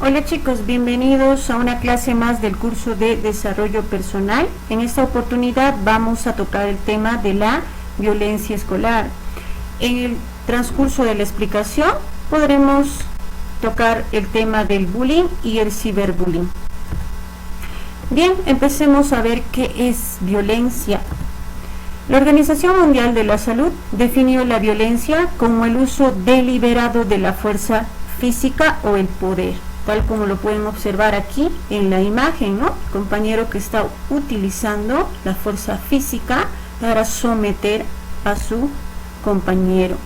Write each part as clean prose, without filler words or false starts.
Hola chicos, bienvenidos a una clase más del curso de desarrollo personal. En esta oportunidad vamos a tocar el tema de la violencia escolar. En el transcurso de la explicación podremos tocar el tema del bullying y el ciberbullying. Bien, empecemos a ver qué es violencia. La Organización Mundial de la Salud definió la violencia como el uso deliberado de la fuerza física o el poder, tal como lo pueden observar aquí en la imagen, ¿no? El compañero que está utilizando la fuerza física para someter a su compañero,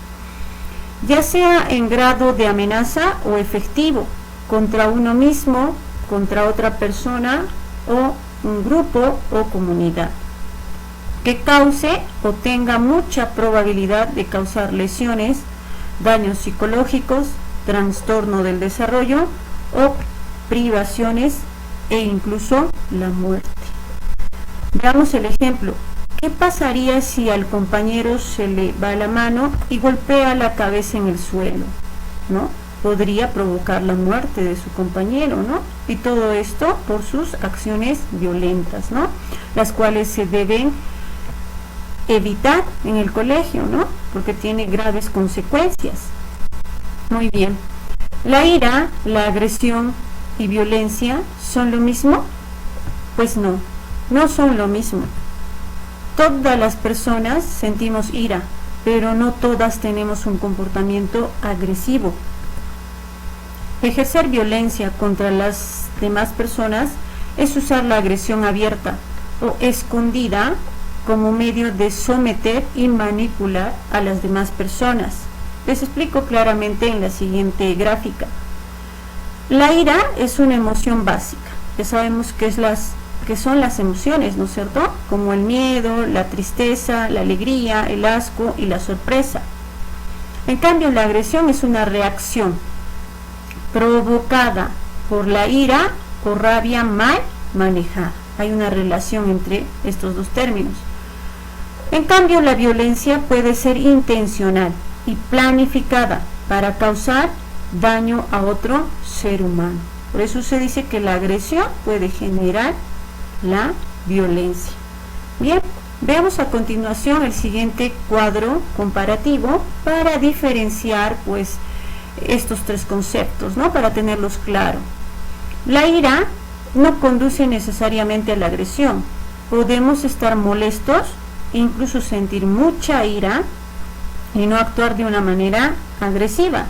ya sea en grado de amenaza o efectivo, contra uno mismo, contra otra persona o un grupo o comunidad, que cause o tenga mucha probabilidad de causar lesiones, daños psicológicos, trastorno del desarrollo o privaciones e incluso la muerte. Veamos el ejemplo. ¿Qué pasaría si al compañero se le va la mano y golpea la cabeza en el suelo? ¿No? Podría provocar la muerte de su compañero, ¿no? Y todo esto por sus acciones violentas, ¿no? Las cuales se deben evitar en el colegio, ¿no? Porque tiene graves consecuencias. Muy bien. ¿La ira, la agresión y violencia son lo mismo? Pues no, no son lo mismo. Todas las personas sentimos ira, pero no todas tenemos un comportamiento agresivo. Ejercer violencia contra las demás personas es usar la agresión abierta o escondida como medio de someter y manipular a las demás personas. Les explico claramente en la siguiente gráfica. La ira es una emoción básica. Ya sabemos que son las emociones, ¿no es cierto? Como el miedo, la tristeza, la alegría, el asco y la sorpresa. En cambio, la agresión es una reacción provocada por la ira o rabia mal manejada. Hay una relación entre estos dos términos. En cambio, la violencia puede ser intencional y planificada para causar daño a otro ser humano. Por eso se dice que la agresión puede generar la violencia. Bien, veamos a continuación el siguiente cuadro comparativo para diferenciar pues estos tres conceptos, ¿no? Para tenerlos claro. La ira no conduce necesariamente a la agresión. Podemos estar molestos, incluso sentir mucha ira y no actuar de una manera agresiva.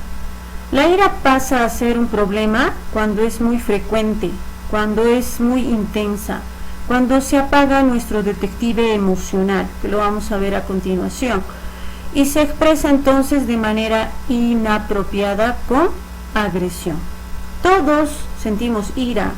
La ira pasa a ser un problema cuando es muy frecuente, cuando es muy intensa, cuando se apaga nuestro detective emocional, que lo vamos a ver a continuación, y se expresa entonces de manera inapropiada con agresión. Todos sentimos ira,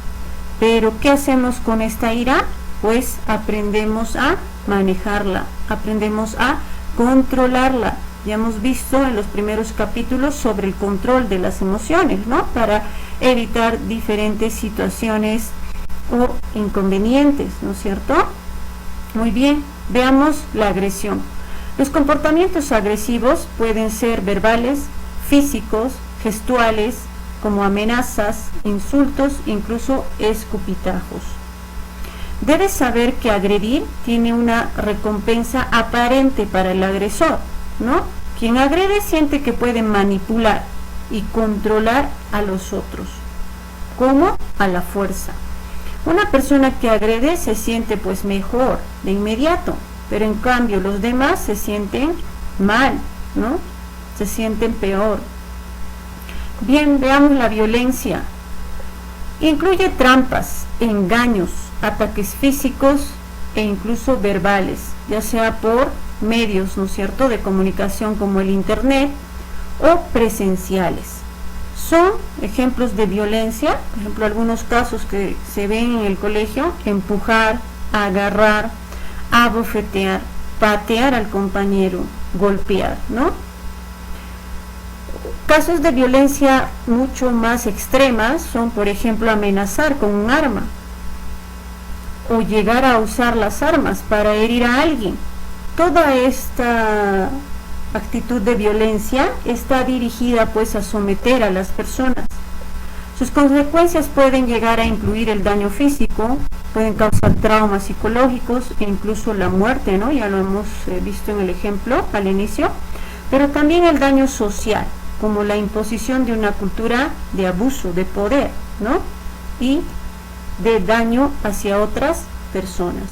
pero ¿qué hacemos con esta ira? Pues aprendemos a manejarla, aprendemos a controlarla. Ya hemos visto en los primeros capítulos sobre el control de las emociones, ¿no? Para evitar diferentes situaciones o inconvenientes, ¿no es cierto? Muy bien, veamos la agresión. Los comportamientos agresivos pueden ser verbales, físicos, gestuales, como amenazas, insultos, incluso escupitajos. Debes saber que agredir tiene una recompensa aparente para el agresor, ¿no? Quien agrede siente que puede manipular y controlar a los otros, como a la fuerza. Una persona que agrede se siente pues mejor de inmediato, pero en cambio los demás se sienten mal, ¿no? Se sienten peor. Bien, veamos la violencia. Incluye trampas, engaños, ataques físicos e incluso verbales, ya sea por medios, ¿no es cierto?, de comunicación como el internet o presenciales. Son ejemplos de violencia, por ejemplo, algunos casos que se ven en el colegio: empujar, agarrar, abofetear, patear al compañero, golpear, ¿no? Casos de violencia mucho más extremas son, por ejemplo, amenazar con un arma o llegar a usar las armas para herir a alguien. Toda esta actitud de violencia está dirigida pues a someter a las personas. Sus consecuencias pueden llegar a incluir el daño físico, pueden causar traumas psicológicos e incluso la muerte, ¿no? Ya lo hemos visto en el ejemplo al inicio, pero también el daño social, como la imposición de una cultura de abuso de poder, ¿no? Y de daño hacia otras personas.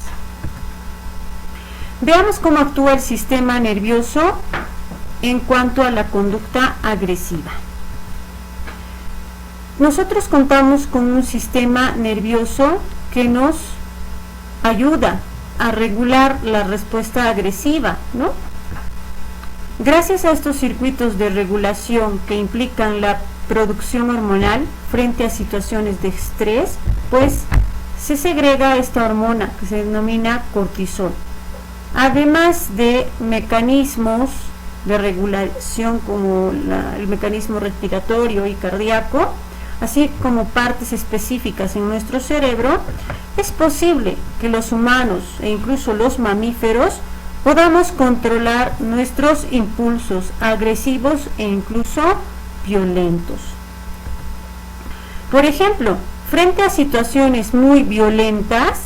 Veamos cómo actúa el sistema nervioso en cuanto a la conducta agresiva. Nosotros contamos con un sistema nervioso que nos ayuda a regular la respuesta agresiva, ¿no? Gracias a estos circuitos de regulación que implican la producción hormonal frente a situaciones de estrés, pues se segrega esta hormona que se denomina cortisol. Además de mecanismos de regulación como el mecanismo respiratorio y cardíaco, así como partes específicas en nuestro cerebro, es posible que los humanos e incluso los mamíferos podamos controlar nuestros impulsos agresivos e incluso violentos. Por ejemplo, frente a situaciones muy violentas,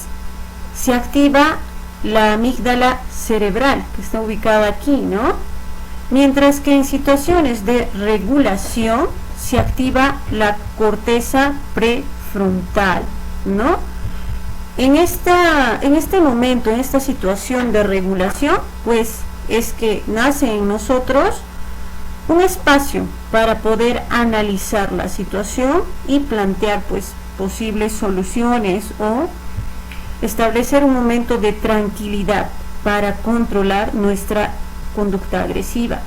se activa la amígdala cerebral, que está ubicada aquí, ¿no? Mientras que en situaciones de regulación se activa la corteza prefrontal, ¿no? En este momento, en esta situación de regulación, pues es que nace en nosotros un espacio para poder analizar la situación y plantear pues posibles soluciones o establecer un momento de tranquilidad para controlar nuestra conducta agresiva.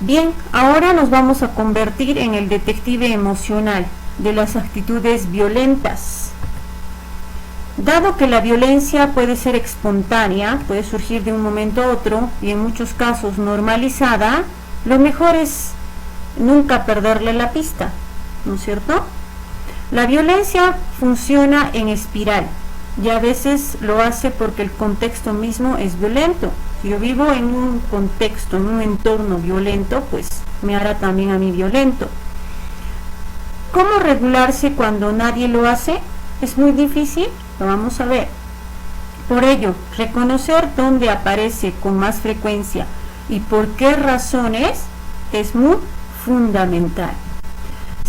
Bien, ahora nos vamos a convertir en el detective emocional de las actitudes violentas. Dado que la violencia puede ser espontánea, puede surgir de un momento a otro y en muchos casos normalizada, lo mejor es nunca perderle la pista, ¿no es cierto? La violencia funciona en espiral y a veces lo hace porque el contexto mismo es violento. Si yo vivo en un contexto, en un entorno violento, pues me hará también a mí violento. ¿Cómo regularse cuando nadie lo hace? Es muy difícil, lo vamos a ver. Por ello, reconocer dónde aparece con más frecuencia y por qué razones es muy fundamental.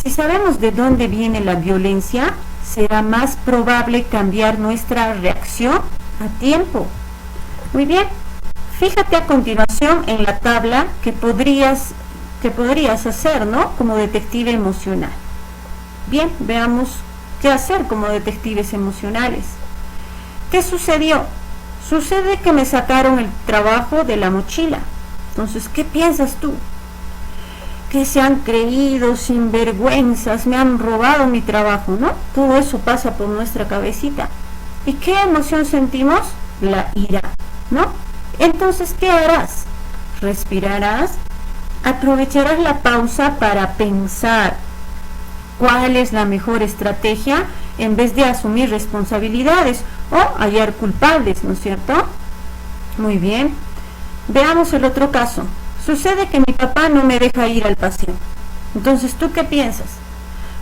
Si sabemos de dónde viene la violencia, será más probable cambiar nuestra reacción a tiempo. Muy bien, fíjate a continuación en la tabla que podrías hacer, ¿no? Como detective emocional. Bien, veamos qué hacer como detectives emocionales. ¿Qué sucedió? Sucede que me sacaron el trabajo de la mochila. Entonces, ¿qué piensas tú? Que se han creído sinvergüenzas, me han robado mi trabajo, ¿no? Todo eso pasa por nuestra cabecita. ¿Y qué emoción sentimos? La ira, ¿no? Entonces, ¿qué harás? Respirarás, aprovecharás la pausa para pensar cuál es la mejor estrategia en vez de asumir responsabilidades o hallar culpables, ¿no es cierto? Muy bien. Veamos el otro caso. Sucede que mi papá no me deja ir al paseo. Entonces, ¿tú qué piensas?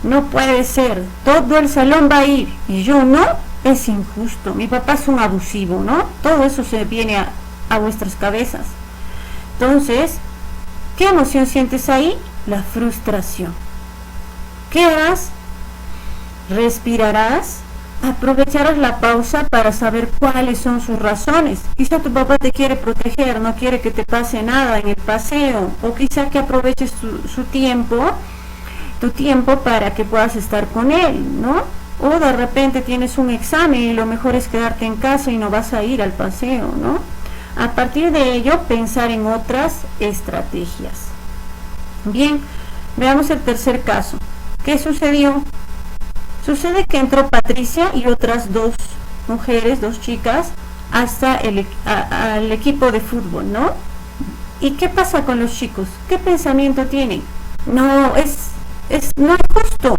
No puede ser, todo el salón va a ir y yo no, es injusto, mi papá es un abusivo, ¿no? Todo eso se viene a vuestras cabezas. Entonces, ¿qué emoción sientes ahí? La frustración. ¿Qué harás? Respirarás, aprovecharás la pausa para saber cuáles son sus razones. Quizá tu papá te quiere proteger, no quiere que te pase nada en el paseo, o quizá que aproveches tu tiempo para que puedas estar con él, ¿no? O de repente tienes un examen y lo mejor es quedarte en casa y no vas a ir al paseo, ¿no? A partir de ello, pensar en otras estrategias. Bien, veamos el tercer caso. ¿Qué sucedió? Sucede que entró Patricia y otras dos mujeres, dos chicas, hasta al equipo de fútbol, ¿no? ¿Y qué pasa con los chicos? ¿Qué pensamiento tienen? No es justo.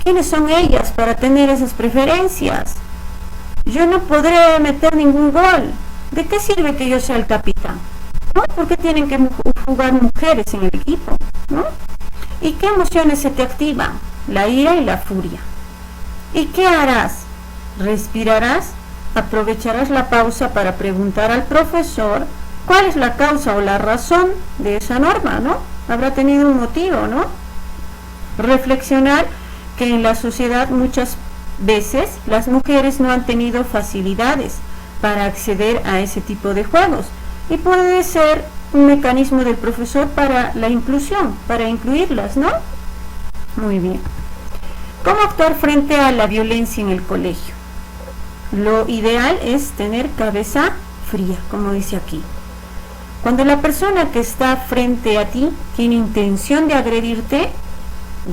¿Quiénes son ellas para tener esas preferencias? Yo no podré meter ningún gol. ¿De qué sirve que yo sea el capitán? ¿No? ¿Por qué tienen que jugar mujeres en el equipo? ¿No? ¿Y qué emociones se te activan? La ira y la furia. ¿Y qué harás? Respirarás, aprovecharás la pausa para preguntar al profesor cuál es la causa o la razón de esa norma, ¿no? Habrá tenido un motivo, ¿no? Reflexionar que en la sociedad muchas veces las mujeres no han tenido facilidades para acceder a ese tipo de juegos y puede ser un mecanismo del profesor para la inclusión, para incluirlas, ¿no? Muy bien. ¿Cómo actuar frente a la violencia en el colegio? Lo ideal es tener cabeza fría, como dice aquí. Cuando la persona que está frente a ti tiene intención de agredirte,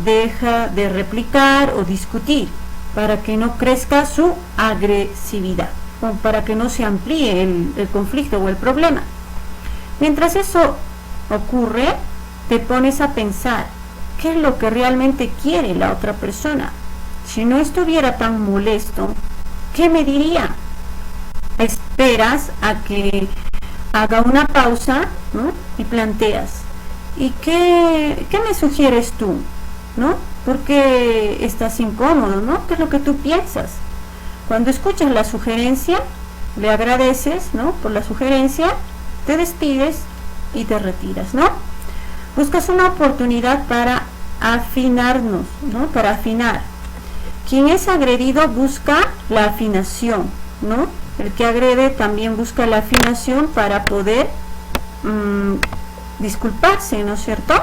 deja de replicar o discutir para que no crezca su agresividad o para que no se amplíe el conflicto o el problema. Mientras eso ocurre, te pones a pensar qué es lo que realmente quiere la otra persona. Si no estuviera tan molesto, ¿qué me diría? Esperas a que haga una pausa, ¿no? Y planteas, ¿y qué me sugieres tú? ¿No? ¿Por qué estás incómodo? ¿No? ¿Qué es lo que tú piensas? Cuando escuchas la sugerencia, le agradeces, ¿no? Por la sugerencia, te despides y te retiras, ¿no? Buscas una oportunidad para afinarnos, ¿no? Para afinar. Quien es agredido busca la afinación, ¿no? El que agrede también busca la afinación para poder disculparse, ¿no es cierto?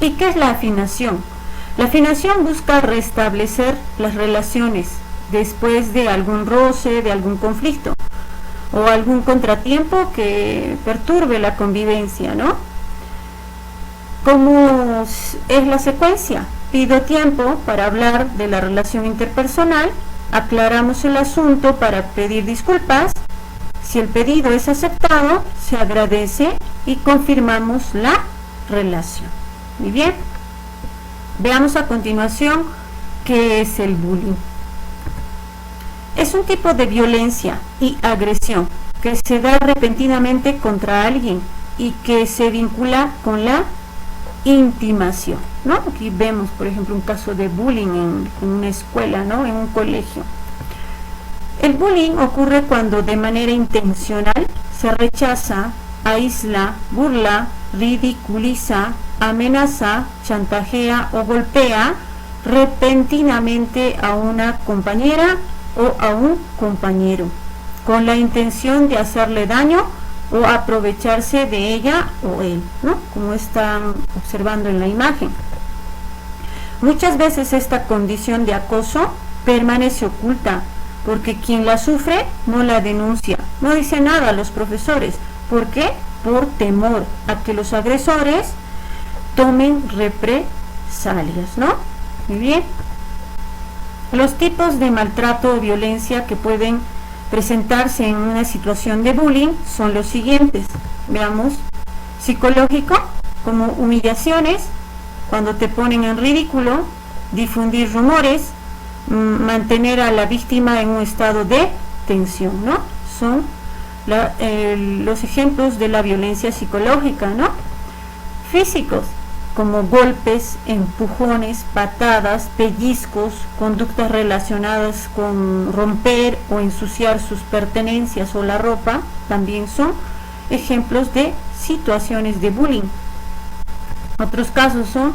¿Y qué es la afinación? La afinación busca restablecer las relaciones después de algún roce, de algún conflicto o algún contratiempo que perturbe la convivencia, ¿no? ¿Cómo es la secuencia? Pido tiempo para hablar de la relación interpersonal, aclaramos el asunto para pedir disculpas, si el pedido es aceptado, se agradece y confirmamos la relación. Muy bien, veamos a continuación qué es el bullying. Es un tipo de violencia y agresión que se da repentinamente contra alguien y que se vincula con la intimación, ¿no? Aquí vemos, por ejemplo, un caso de bullying en una escuela, ¿no? En un colegio. El bullying ocurre cuando de manera intencional se rechaza, aísla, burla, ridiculiza, amenaza, chantajea o golpea repentinamente a una compañera o a un compañero, con la intención de hacerle daño o aprovecharse de ella o él, ¿no? Como están observando en la imagen. Muchas veces esta condición de acoso permanece oculta, porque quien la sufre no la denuncia, no dice nada a los profesores. ¿Por qué? Por temor a que los agresores tomen represalias, ¿no? Muy bien. Los tipos de maltrato o violencia que pueden presentarse en una situación de bullying son los siguientes. Veamos: psicológico, como humillaciones, cuando te ponen en ridículo, difundir rumores, mantener a la víctima en un estado de tensión, ¿no? Son los ejemplos de la violencia psicológica, ¿no? Físicos, como golpes, empujones, patadas, pellizcos, conductas relacionadas con romper o ensuciar sus pertenencias o la ropa, también son ejemplos de situaciones de bullying. Otros casos son,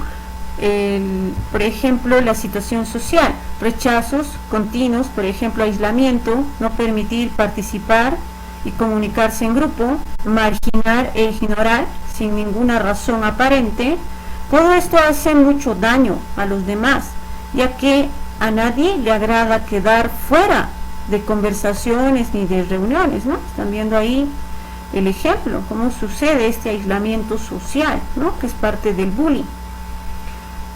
por ejemplo, la situación social, rechazos continuos, por ejemplo, aislamiento, no permitir participar y comunicarse en grupo, marginar e ignorar sin ninguna razón aparente. Todo esto hace mucho daño a los demás, ya que a nadie le agrada quedar fuera de conversaciones ni de reuniones, ¿no? Están viendo ahí el ejemplo, cómo sucede este aislamiento social, ¿no? Que es parte del bullying.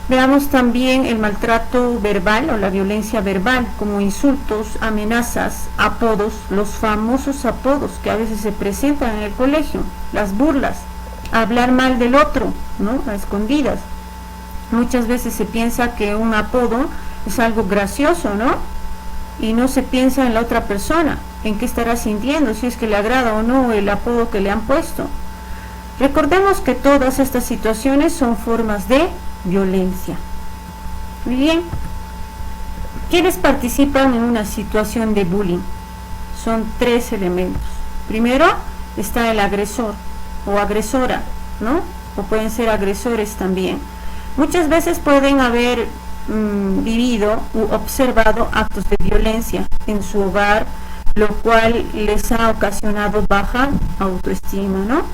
Veamos también el maltrato verbal o la violencia verbal, como insultos, amenazas, apodos, los famosos apodos que a veces se presentan en el colegio, las burlas, hablar mal del otro, ¿no? A escondidas. Muchas veces se piensa que un apodo es algo gracioso, ¿no? Y no se piensa en la otra persona, en qué estará sintiendo, si es que le agrada o no el apodo que le han puesto. Recordemos que todas estas situaciones son formas de violencia. Muy bien. ¿Quiénes participan en una situación de bullying? Son 3 elementos. Primero está el agresor o agresora, ¿no? O pueden ser agresores también. Muchas veces pueden haber vivido u observado actos de violencia en su hogar, lo cual les ha ocasionado baja autoestima, ¿no?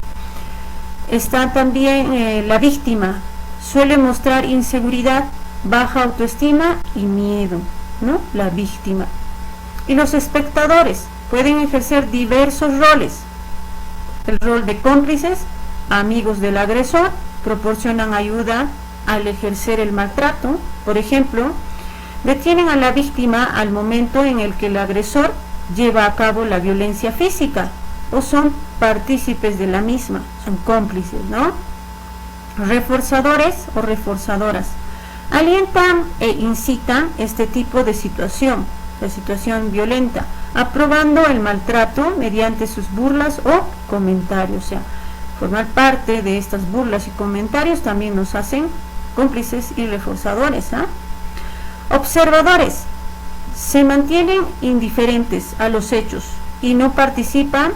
Está también la víctima, suele mostrar inseguridad, baja autoestima y miedo, ¿no? La víctima. Y los espectadores pueden ejercer diversos roles. El rol de cómplices, amigos del agresor, proporcionan ayuda al ejercer el maltrato. Por ejemplo, detienen a la víctima al momento en el que el agresor lleva a cabo la violencia física, o son partícipes de la misma, son cómplices, ¿no? Reforzadores o reforzadoras alientan e incitan este tipo de situación, la situación violenta, aprobando el maltrato mediante sus burlas o comentarios. O sea, formar parte de estas burlas y comentarios también nos hacen cómplices y reforzadores, ¿eh? Observadores se mantienen indiferentes a los hechos y no participan,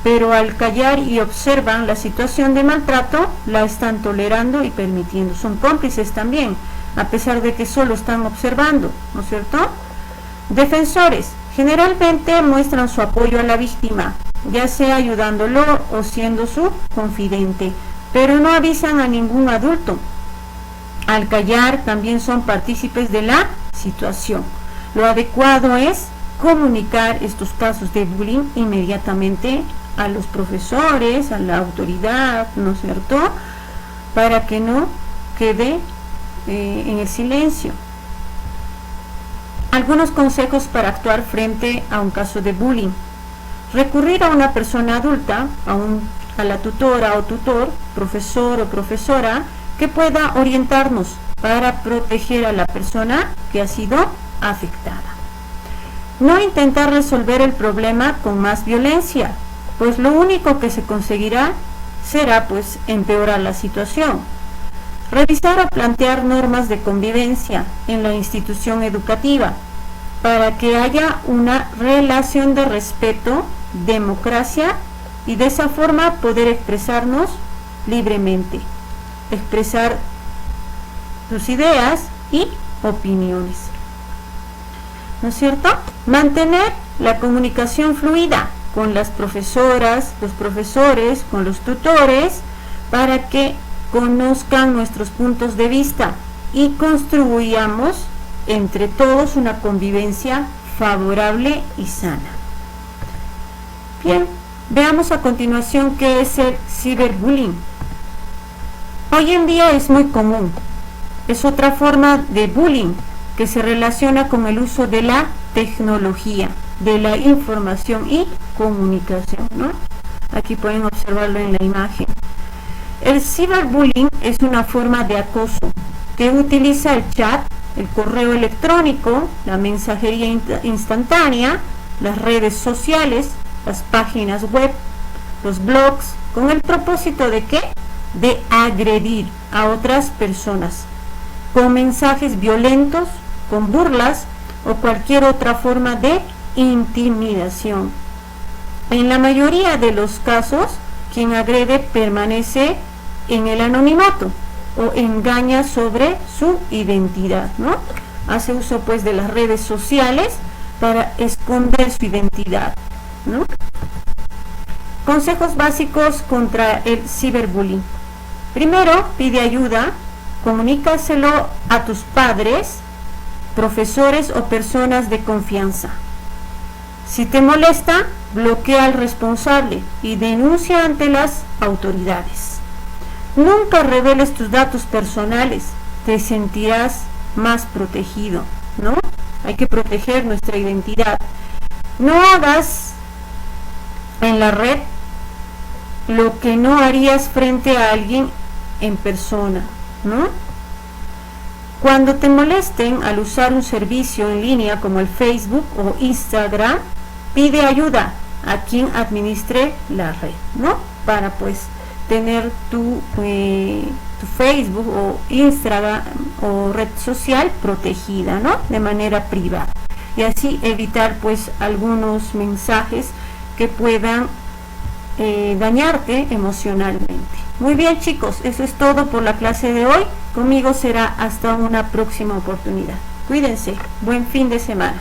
pero al callar y observan la situación de maltrato, la están tolerando y permitiendo. Son cómplices también, a pesar de que solo están observando, ¿no es cierto? Defensores generalmente muestran su apoyo a la víctima, ya sea ayudándolo o siendo su confidente, pero no avisan a ningún adulto. Al callar también son partícipes de la situación. Lo adecuado es comunicar estos casos de bullying inmediatamente a los profesores, a la autoridad, ¿no es cierto?, para que no quede en el silencio. Algunos consejos para actuar frente a un caso de bullying: recurrir a una persona adulta, a la tutora o tutor, profesor o profesora, que pueda orientarnos para proteger a la persona que ha sido afectada. No intentar resolver el problema con más violencia, pues lo único que se conseguirá será pues empeorar la situación. Revisar o plantear normas de convivencia en la institución educativa para que haya una relación de respeto, democracia y de esa forma poder expresarnos libremente, expresar tus ideas y opiniones, ¿no es cierto? Mantener la comunicación fluida con las profesoras, los profesores, con los tutores, para que conozcan nuestros puntos de vista y construyamos entre todos una convivencia favorable y sana. Bien, veamos a continuación qué es el ciberbullying. Hoy en día es muy común. Es otra forma de bullying que se relaciona con el uso de la tecnología, de la información y comunicación, ¿no? Aquí pueden observarlo en la imagen. El ciberbullying es una forma de acoso que utiliza el chat, el correo electrónico, la mensajería instantánea, las redes sociales, las páginas web, los blogs, con el propósito de ¿qué? De agredir a otras personas con mensajes violentos, con burlas o cualquier otra forma de intimidación. En la mayoría de los casos, quien agrede permanece en el anonimato o engaña sobre su identidad, ¿no? Hace uso pues de las redes sociales para esconder su identidad, ¿no? Consejos básicos contra el ciberbullying. Primero, pide ayuda, comunícaselo a tus padres, profesores o personas de confianza. Si te molesta, bloquea al responsable y denuncia ante las autoridades. Nunca reveles tus datos personales, te sentirás más protegido, ¿no? Hay que proteger nuestra identidad. No hagas en la red lo que no harías frente a alguien en persona, ¿no? Cuando te molesten al usar un servicio en línea como el Facebook o Instagram, pide ayuda a quien administre la red, ¿no? Para pues tener tu Facebook o Instagram o red social protegida, ¿no? De manera privada, y así evitar pues algunos mensajes que puedan dañarte emocionalmente. Muy bien, chicos, eso es todo por la clase de hoy. Conmigo será hasta una próxima oportunidad. Cuídense, buen fin de semana.